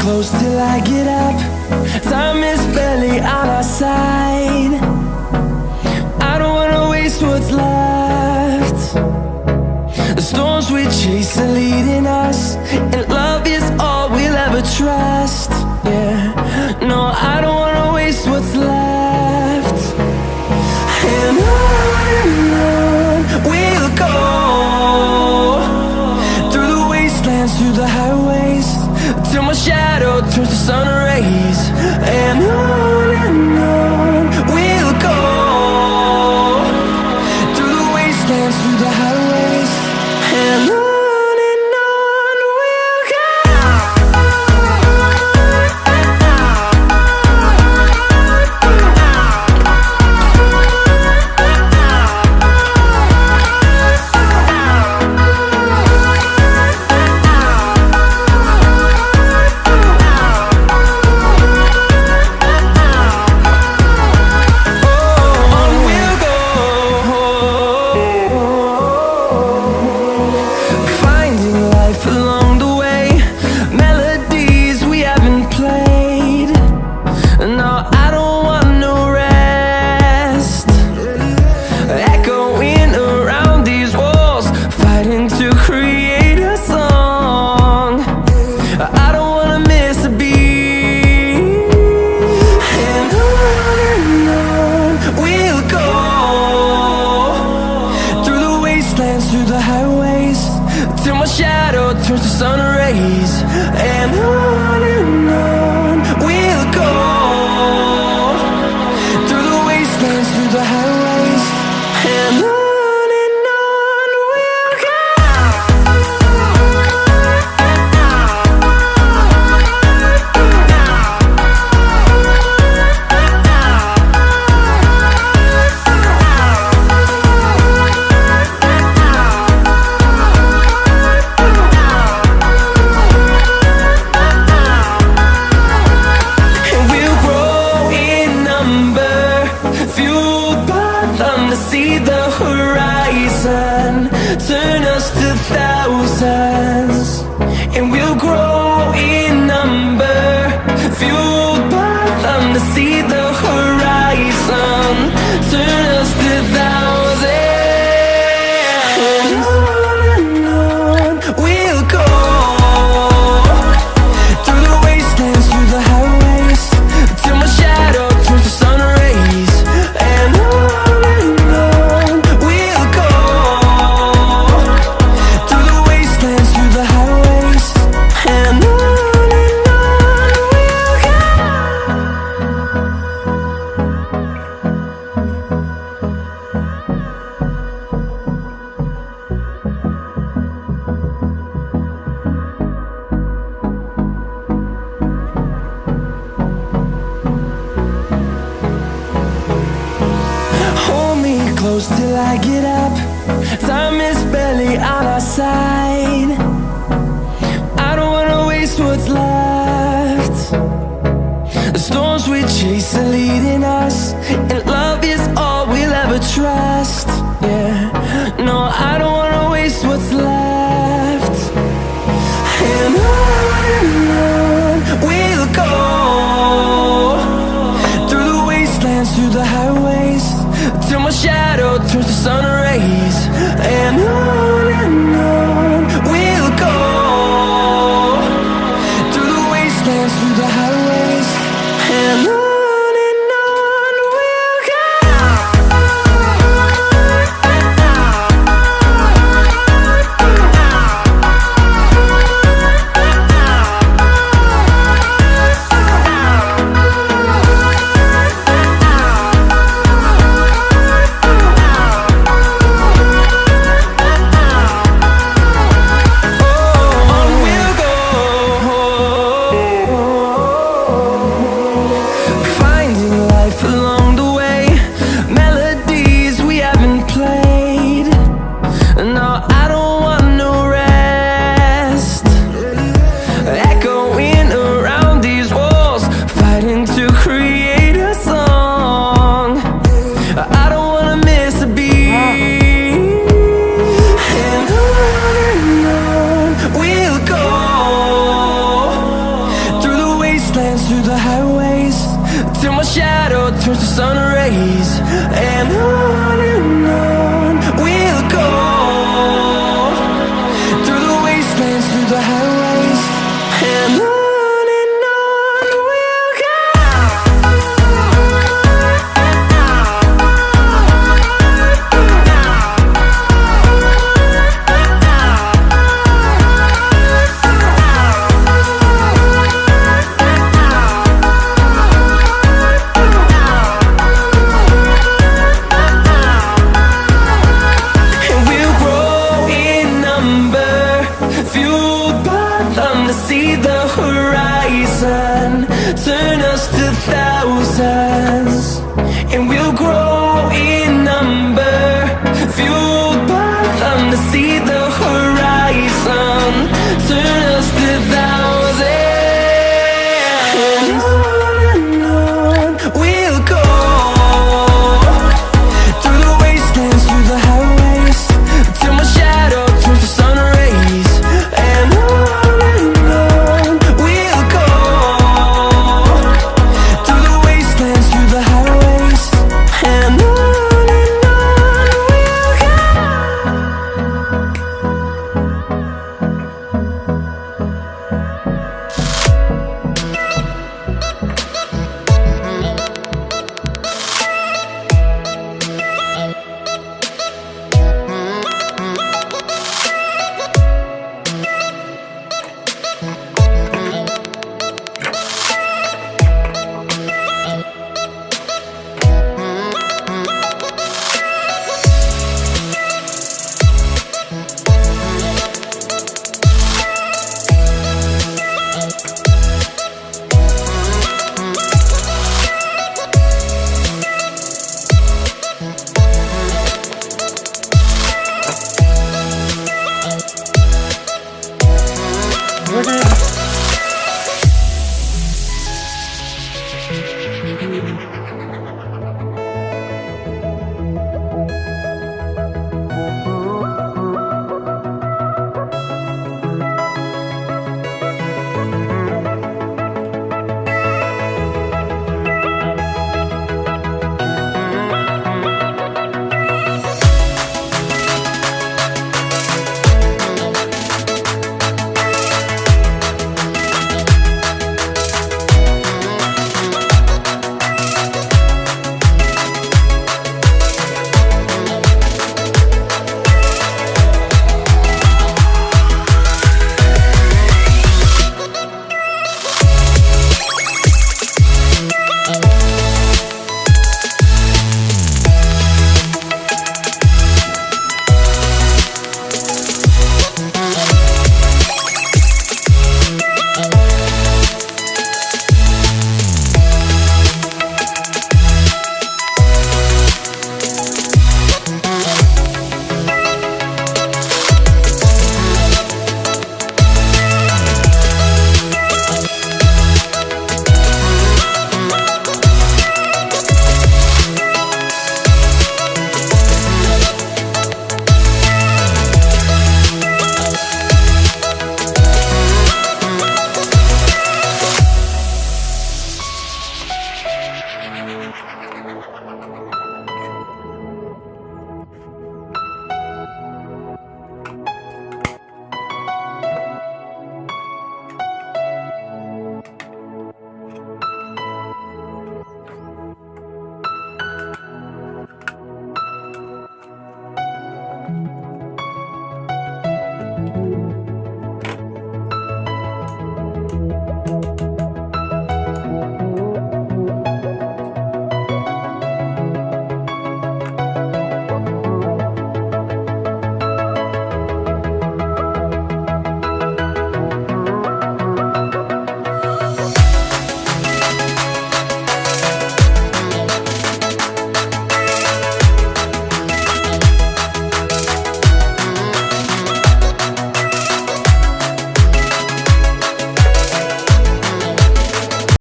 close till I get up. Time is barely on our side. I don't wanna waste what's left. The storms we chase are leading us, and love is all we'll ever trust. Yeah, no, I don't wanna waste what's left. And on we'll go, through the wastelands, through the highways, till my shadow turns to sun rays. And on we'll go, through the wastelands, through the highways, and on we'll go. Through the highways, till my shadow turns to sun rays. And on we'll go, through the wastelands, through the highways, and on we'll go. close till I get up. Time is barely on our side. I don't wanna waste what's left. The storms we chase are leading us, and love is all we'll ever trust. Yeah, no, I don't wanna waste what's left. And on we'll go, through the wastelands, through the highways, till my shadow turns to sun rays. And on we'll go, through the wastelands, through the highways, and on. Through the highways, till my shadow turns to sun rays. And on we'll go, through the wastelands, through the highways, and on. See the horizon turn us to thousands, and we'll grow in number, fueled by them. To see the horizon turn us to thousands, and on we'll go, through the wastelands, through the highways, till my shadow turns to sun rays. And on We're gonna